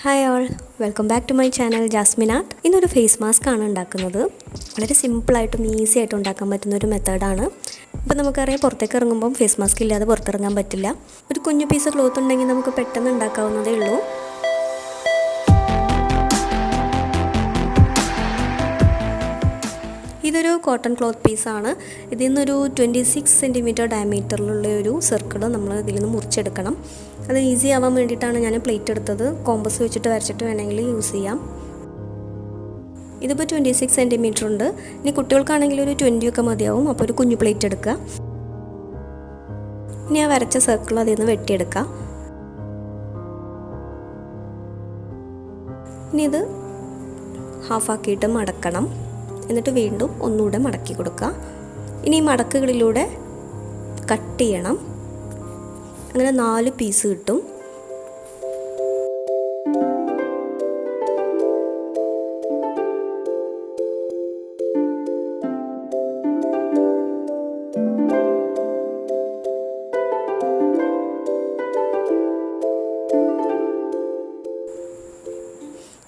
Hi all, welcome back to my channel Jasmine art. ഇന്നൊരു face mask ആണ് ഉണ്ടാക്കുന്നത്. വളരെ സിമ്പിളായിട്ടും ഈസി ആയിട്ട് ഉണ്ടാക്കാൻ പറ്റുന്ന ഒരു മെത്തേഡാണ്. ഇപ്പോൾ നമുക്കറിയാം, പുറത്തേക്ക് ഇറങ്ങുമ്പം ഫേസ് മാസ്ക് ഇല്ലാതെ പുറത്തിറങ്ങാൻ പറ്റില്ല. ഒരു കുഞ്ഞു പീസ് ക്ലോത്ത് ഉണ്ടെങ്കിൽ നമുക്ക് പെട്ടെന്ന് ഉണ്ടാക്കാവുന്നതേ ഉള്ളൂ. ഇതൊരു കോട്ടൺ ക്ലോത്ത് പീസാണ്. ഇതിൽ നിന്നൊരു 26 സെൻറ്റിമീറ്റർ ഡയമീറ്ററിലുള്ള ഒരു സർക്കിൾ നമ്മൾ ഇതിൽ നിന്ന് മുറിച്ചെടുക്കണം. അത് ഈസി ആവാൻ വേണ്ടിയിട്ടാണ് ഞാൻ പ്ലേറ്റ് എടുത്തത്. കോമ്പസ് വെച്ചിട്ട് വരച്ചിട്ട് വേണമെങ്കിൽ യൂസ് ചെയ്യാം. ഇതിപ്പോൾ 26 സെൻറ്റിമീറ്റർ ഉണ്ട്. ഇനി കുട്ടികൾക്കാണെങ്കിൽ ഒരു 20 ഒക്കെ മതിയാവും. അപ്പോൾ ഒരു കുഞ്ഞു പ്ലേറ്റ് എടുക്കുക. ഇനി ആ വരച്ച സർക്കിൾ അതിൽ നിന്ന് വെട്ടിയെടുക്കുക. ഇനി ഇത് ഹാഫാക്കിയിട്ട് മടക്കണം. എന്നിട്ട് വീണ്ടും ഒന്നുകൂടെ മടക്കി കൊടുക്കുക. ഇനി ഈ മടക്കുകളിലൂടെ കട്ട് ചെയ്യണം. അങ്ങനെ 4 പീസ് കിട്ടും.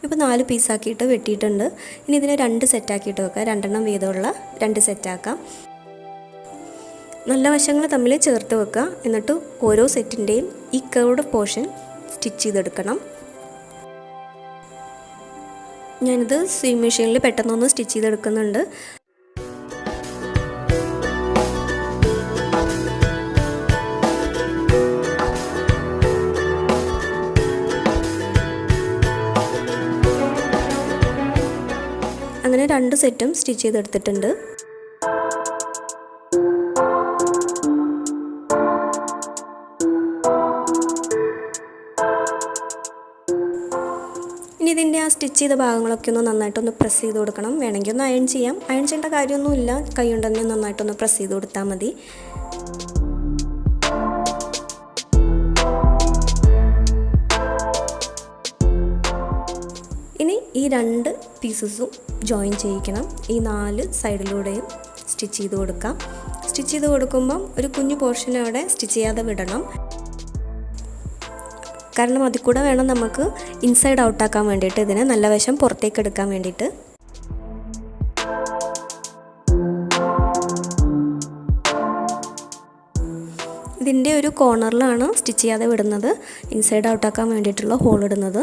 ഇപ്പോൾ 4 പീസാക്കിയിട്ട് വെട്ടിയിട്ടുണ്ട്. ഇനി ഇതിനെ 2 സെറ്റാക്കിയിട്ട് വെക്കാം. 2 എണ്ണം വീതമുള്ള 2 സെറ്റാക്കാം. നല്ല വശങ്ങൾ തമ്മിൽ ചേർത്ത് വെക്കുക. എന്നിട്ട് ഓരോ സെറ്റിൻ്റെയും ഈ കർവ്ഡ് പോർഷൻ സ്റ്റിച്ച് ചെയ്തെടുക്കണം. ഞാനിത് സ്വിങ് മെഷീനിൽ പെട്ടെന്നൊന്ന് സ്റ്റിച്ച് ചെയ്തെടുക്കുന്നുണ്ട്. അങ്ങനെ 2 സെറ്റും സ്റ്റിച്ച് ചെയ്തെടുത്തിട്ടുണ്ട്. ഇനി ഇതിൻ്റെ ആ സ്റ്റിച്ച് ചെയ്ത ഭാഗങ്ങളൊക്കെ ഒന്ന് നന്നായിട്ടൊന്ന് പ്രസ് ചെയ്ത് കൊടുക്കണം. വേണമെങ്കിൽ ഒന്ന് അയൺ ചെയ്യാം. അയൺ ചെയ്യേണ്ട കാര്യമൊന്നുമില്ല. കൈ കൊണ്ട് തന്നെ നന്നായിട്ടൊന്ന് പ്രസ് ചെയ്ത് കൊടുത്താൽ മതി. ഇനി ഈ 2 പീസസും ജോയിൻ ചെയ്യിക്കണം. ഈ 4 സൈഡിലൂടെയും സ്റ്റിച്ച് ചെയ്ത് കൊടുക്കാം. സ്റ്റിച്ച് ചെയ്ത് കൊടുക്കുമ്പം ഒരു കുഞ്ഞു പോർഷൻ അവിടെ സ്റ്റിച്ച് ചെയ്യാതെ വിടണം. കാരണം അതിൽ കൂടെ വേണം നമുക്ക് ഇൻസൈഡ് ഔട്ടാക്കാൻ വേണ്ടിയിട്ട്, ഇതിനെ നല്ല വശം പുറത്തേക്ക് എടുക്കാൻ വേണ്ടിയിട്ട്. ഇതിൻ്റെ ഒരു കോർണറിലാണ് സ്റ്റിച്ച് ചെയ്യാതെ വിടുന്നത്, ഇൻസൈഡ് ഔട്ടാക്കാൻ വേണ്ടിയിട്ടുള്ള ഹോൾ ഇടുന്നത്.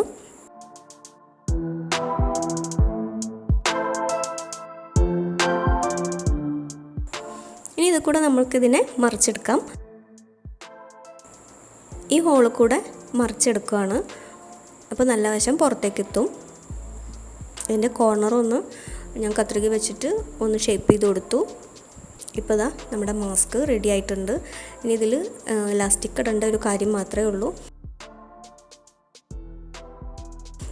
ഇനി ഇത് കൂടെ നമ്മൾക്കിതിനെ മറിച്ചെടുക്കാം. ഈ ഹോളിൽ കൂടെ മറിച്ചെടുക്കുകയാണ്. അപ്പോൾ നല്ല വശം പുറത്തേക്ക് എത്തും. ഇതിൻ്റെ കോർണറൊന്ന് ഞാൻ കത്രിക വെച്ചിട്ട് ഒന്ന് ഷേപ്പ് ചെയ്ത് കൊടുത്തു. ഇപ്പോൾ ഇതാ നമ്മുടെ മാസ്ക് റെഡി ആയിട്ടുണ്ട്. ഇനി ഇതിൽ ഇലാസ്റ്റിക് ഇടേണ്ട ഒരു കാര്യം മാത്രമേ ഉള്ളൂ.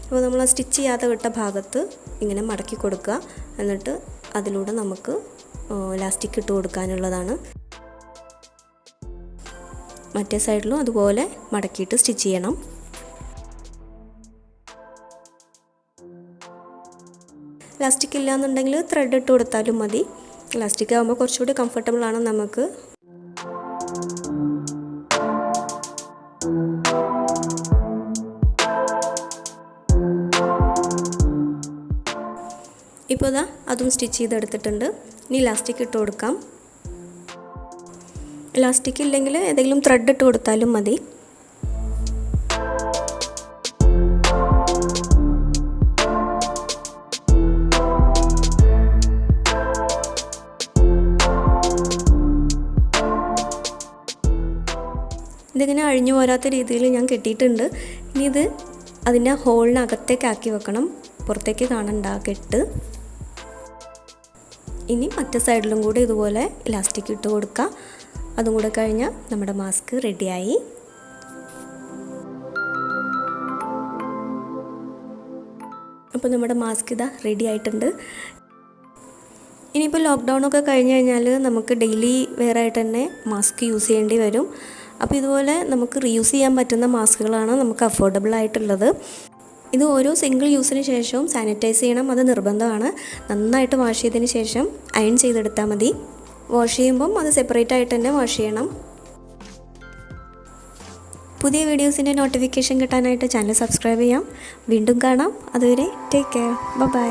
അപ്പോൾ നമ്മൾ സ്റ്റിച്ച് ചെയ്യാതെ വിട്ട ഭാഗത്ത് ഇങ്ങനെ മടക്കി കൊടുക്കുക. എന്നിട്ട് അതിലൂടെ നമുക്ക് ഇലാസ്റ്റിക് ഇട്ട് കൊടുക്കാനുള്ളതാണ്. മറ്റേ സൈഡിലും അതുപോലെ മടക്കിയിട്ട് സ്റ്റിച്ച് ചെയ്യണം. ഇലാസ്റ്റിക് ഇല്ലയെന്നുണ്ടെങ്കിൽ ത്രെഡ് ഇട്ട് കൊടുത്താലും മതി. ഇലാസ്റ്റിക് ആകുമ്പോൾ കുറച്ചുകൂടി കംഫർട്ടബിളാണ് നമുക്ക്. ഇപ്പോൾ ഇതാ അതും സ്റ്റിച്ച് ചെയ്തെടുത്തിട്ടുണ്ട്. ഇനി ഇലാസ്റ്റിക് ഇട്ട് കൊടുക്കാം. ഇലാസ്റ്റിക് ഇല്ലെങ്കിൽ ഏതെങ്കിലും ത്രെഡ് ഇട്ട് കൊടുത്താലും മതി. ഇതിങ്ങനെ അഴിഞ്ഞു പോരാത്ത രീതിയിൽ ഞാൻ കെട്ടിയിട്ടുണ്ട്. ഇനി ഇത് അതിൻ്റെ ഹോളിനകത്തേക്ക് വെക്കണം. പുറത്തേക്ക് കാണണ്ട കെട്ട്. ഇനി മറ്റേ സൈഡിലും കൂടി ഇതുപോലെ ഇലാസ്റ്റിക് ഇട്ട് കൊടുക്കുക. അതും കൂടെ കഴിഞ്ഞാൽ നമ്മുടെ മാസ്ക് റെഡിയായി. അപ്പോൾ നമ്മുടെ മാസ്ക് ഇതാ റെഡി ആയിട്ടുണ്ട്. ഇനിയിപ്പോൾ ലോക്ക്ഡൗണൊക്കെ കഴിഞ്ഞ് കഴിഞ്ഞാൽ നമുക്ക് ഡെയിലി വെയർ ആയിട്ട് തന്നെ മാസ്ക് യൂസ് ചെയ്യേണ്ടി വരും. അപ്പോൾ ഇതുപോലെ നമുക്ക് റീയൂസ് ചെയ്യാൻ പറ്റുന്ന മാസ്കുകളാണ് നമുക്ക് അഫോർഡബിൾ ആയിട്ടുള്ളത്. ഇത് ഓരോ സിംഗിൾ യൂസിന് ശേഷവും സാനിറ്റൈസ് ചെയ്യണം. അത് നിർബന്ധമാണ്. നന്നായിട്ട് വാഷ് ചെയ്തതിന് ശേഷം അയൺ ചെയ്തെടുത്താൽ മതി. വാഷ് ചെയ്യുമ്പം അത് സെപ്പറേറ്റ് ആയിട്ട് തന്നെ വാഷ് ചെയ്യണം. പുതിയ വീഡിയോസിൻ്റെ നോട്ടിഫിക്കേഷൻ കിട്ടാനായിട്ട് ചാനൽ സബ്സ്ക്രൈബ് ചെയ്യാം. വീണ്ടും കാണാം. അതുവരെ ടേക്ക് കെയർ. ബൈ.